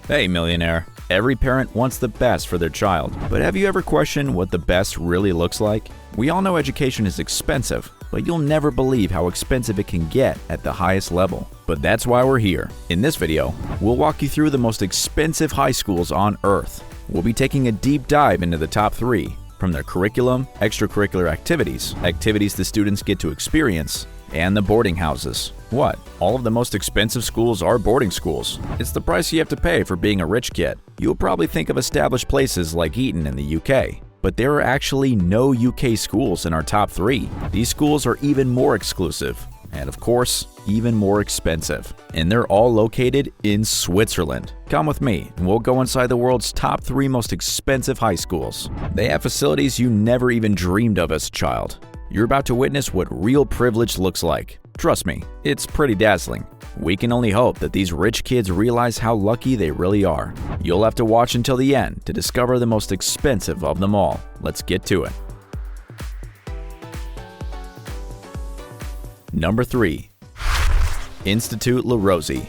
Hey, millionaire. Every parent wants the best for their child, but have you ever questioned what the best really looks like? We all know education is expensive, but you'll never believe how expensive it can get at the highest level. But that's why we're here. In this video, we'll walk you through the most expensive high schools on Earth. We'll be taking a deep dive into the top 3, from their curriculum, extracurricular activities the students get to experience, and the boarding houses. What? All of the most expensive schools are boarding schools. It's the price you have to pay for being a rich kid. You'll probably think of established places like Eton in the UK, but there are actually no UK schools in our top 3. These schools are even more exclusive, and of course, even more expensive. And they're all located in Switzerland. Come with me, and we'll go inside the world's top 3 most expensive high schools. They have facilities you never even dreamed of as a child. You're about to witness what real privilege looks like. Trust me, it's pretty dazzling. We can only hope that these rich kids realize how lucky they really are. You'll have to watch until the end to discover the most expensive of them all. Let's get to it. Number 3. Institut La Rose.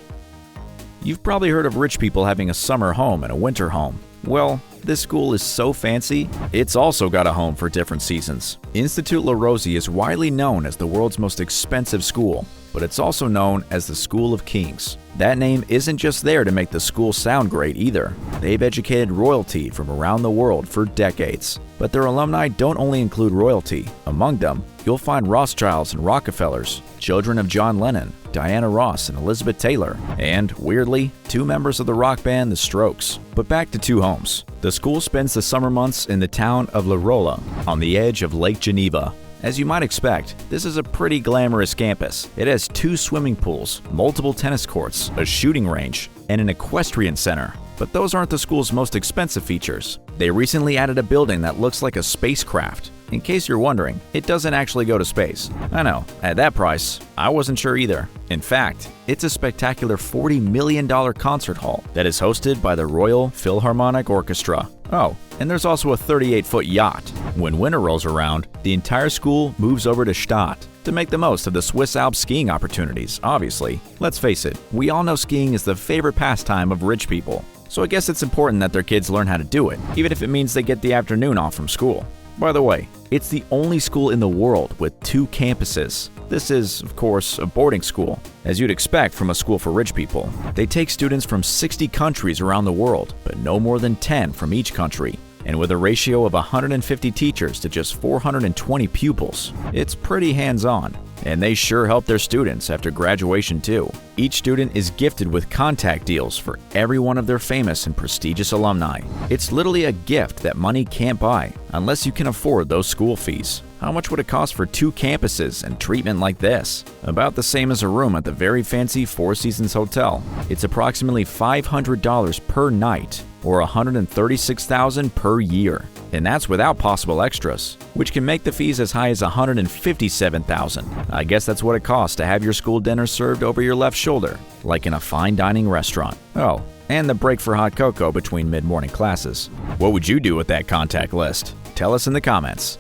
You've probably heard of rich people having a summer home and a winter home. Well, this school is so fancy, it's also got a home for different seasons. Institut La Rose is widely known as the world's most expensive school, but it's also known as the School of Kings. That name isn't just there to make the school sound great either. They've educated royalty from around the world for decades. But their alumni don't only include royalty. Among them, you'll find Rothschilds and Rockefellers, children of John Lennon, Diana Ross and Elizabeth Taylor, and, weirdly, 2 members of the rock band The Strokes. But back to 2 homes. The school spends the summer months in the town of La Rolla, on the edge of Lake Geneva. As you might expect, this is a pretty glamorous campus. It has 2 swimming pools, multiple tennis courts, a shooting range, and an equestrian center. But those aren't the school's most expensive features. They recently added a building that looks like a spacecraft. In case you're wondering, it doesn't actually go to space. I know, at that price, I wasn't sure either. In fact, it's a spectacular $40 million concert hall that is hosted by the Royal Philharmonic Orchestra. Oh, and there's also a 38-foot yacht. When winter rolls around, the entire school moves over to Stade to make the most of the Swiss Alps skiing opportunities, obviously. Let's face it, we all know skiing is the favorite pastime of rich people. So I guess it's important that their kids learn how to do it, even if it means they get the afternoon off from school. By the way, it's the only school in the world with 2 campuses. This is, of course, a boarding school, as you'd expect from a school for rich people. They take students from 60 countries around the world, but no more than 10 from each country. And with a ratio of 150 teachers to just 420 pupils, it's pretty hands-on. And they sure help their students after graduation too. Each student is gifted with contact deals for every one of their famous and prestigious alumni. It's literally a gift that money can't buy, unless you can afford those school fees. How much would it cost for 2 campuses and treatment like this? About the same as a room at the very fancy Four Seasons Hotel. It's approximately $500 per night, or $136,000 per year. And that's without possible extras, which can make the fees as high as $157,000. I guess that's what it costs to have your school dinner served over your left shoulder, like in a fine dining restaurant. Oh, and the break for hot cocoa between mid-morning classes. What would you do with that contact list? Tell us in the comments.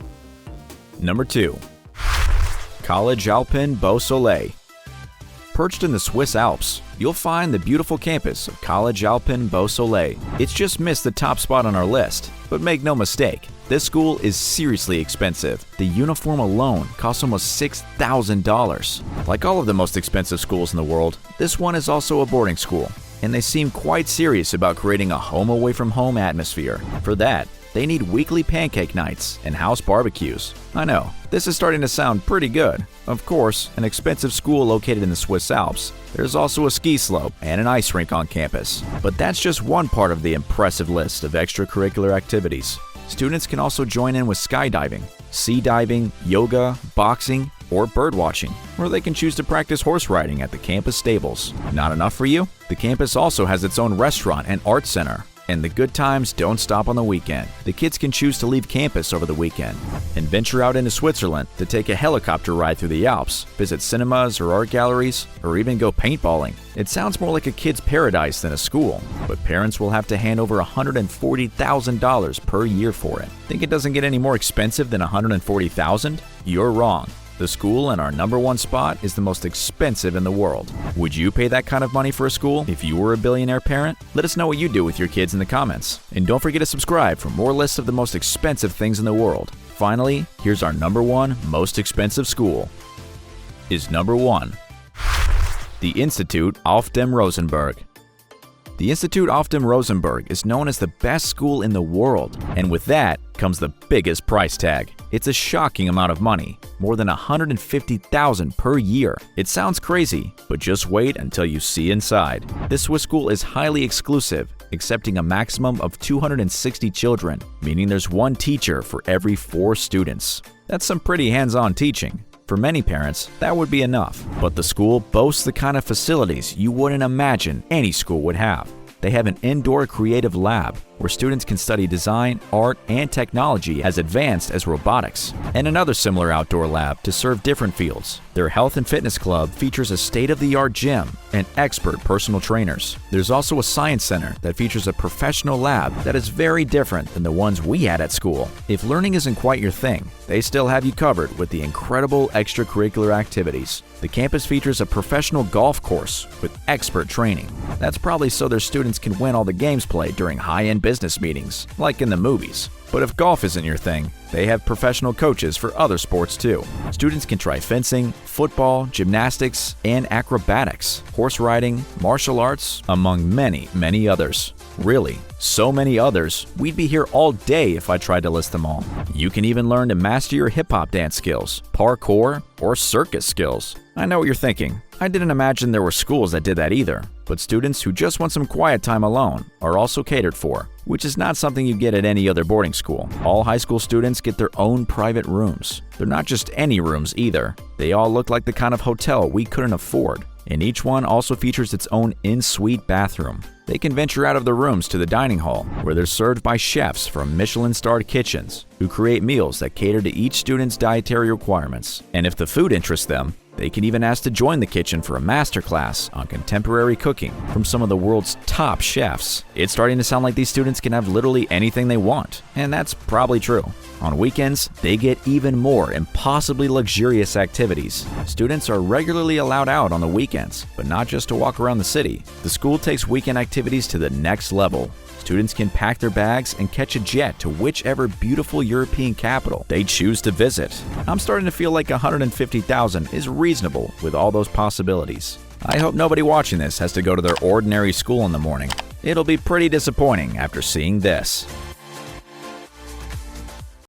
Number 2. College Alpine Beau Soleil. Perched in the Swiss Alps, you'll find the beautiful campus of College Alpine Beau Soleil. It's just missed the top spot on our list, but make no mistake, this school is seriously expensive. The uniform alone costs almost $6,000. Like all of the most expensive schools in the world, this one is also a boarding school, and they seem quite serious about creating a home-away-from-home atmosphere. For that, they need weekly pancake nights and house barbecues. I know, this is starting to sound pretty good. Of course, an expensive school located in the Swiss Alps, there's also a ski slope and an ice rink on campus. But that's just one part of the impressive list of extracurricular activities. Students can also join in with skydiving, sea diving, yoga, boxing, or bird watching, or they can choose to practice horse riding at the campus stables. Not enough for you? The campus also has its own restaurant and art center. And the good times don't stop on the weekend. The kids can choose to leave campus over the weekend and venture out into Switzerland to take a helicopter ride through the Alps, visit cinemas or art galleries, or even go paintballing. It sounds more like a kid's paradise than a school, but parents will have to hand over $140,000 per year for it. Think it doesn't get any more expensive than $140,000? You're wrong. The school in our number one spot is the most expensive in the world. Would you pay that kind of money for a school if you were a billionaire parent? Let us know what you do with your kids in the comments. And don't forget to subscribe for more lists of the most expensive things in the world. Finally, here's our number one most expensive school. Is number 1. The Institut auf dem Rosenberg. The Institut auf dem Rosenberg is known as the best school in the world, and with that comes the biggest price tag. It's a shocking amount of money, more than $150,000 per year. It sounds crazy, but just wait until you see inside. This Swiss school is highly exclusive, accepting a maximum of 260 children, meaning there's one teacher for every 4 students. That's some pretty hands-on teaching. For many parents, that would be enough, but the school boasts the kind of facilities you wouldn't imagine any school would have. They have an indoor creative lab where students can study design, art, and technology as advanced as robotics, and another similar outdoor lab to serve different fields. Their health and fitness club features a state-of-the-art gym and expert personal trainers. There's also a science center that features a professional lab that is very different than the ones we had at school. If learning isn't quite your thing, they still have you covered with the incredible extracurricular activities. The campus features a professional golf course with expert training. That's probably so their students can win all the games played during high-end business meetings, like in the movies. But if golf isn't your thing, they have professional coaches for other sports too. Students can try fencing, football, gymnastics, and acrobatics, horse riding, martial arts, among many, many others. Really, so many others, we'd be here all day if I tried to list them all. You can even learn to master your hip-hop dance skills, parkour, or circus skills. I know what you're thinking. I didn't imagine there were schools that did that either, but students who just want some quiet time alone are also catered for, which is not something you get at any other boarding school. All high school students get their own private rooms. They're not just any rooms either. They all look like the kind of hotel we couldn't afford, and each one also features its own in-suite bathroom. They can venture out of the rooms to the dining hall, where they're served by chefs from Michelin-starred kitchens, who create meals that cater to each student's dietary requirements. And if the food interests them, they can even ask to join the kitchen for a masterclass on contemporary cooking from some of the world's top chefs. It's starting to sound like these students can have literally anything they want, and that's probably true. On weekends, they get even more impossibly luxurious activities. Students are regularly allowed out on the weekends, but not just to walk around the city. The school takes weekend activities to the next level. Students can pack their bags and catch a jet to whichever beautiful European capital they choose to visit. I'm starting to feel like $150,000 is reasonable with all those possibilities. I hope nobody watching this has to go to their ordinary school in the morning. It'll be pretty disappointing after seeing this.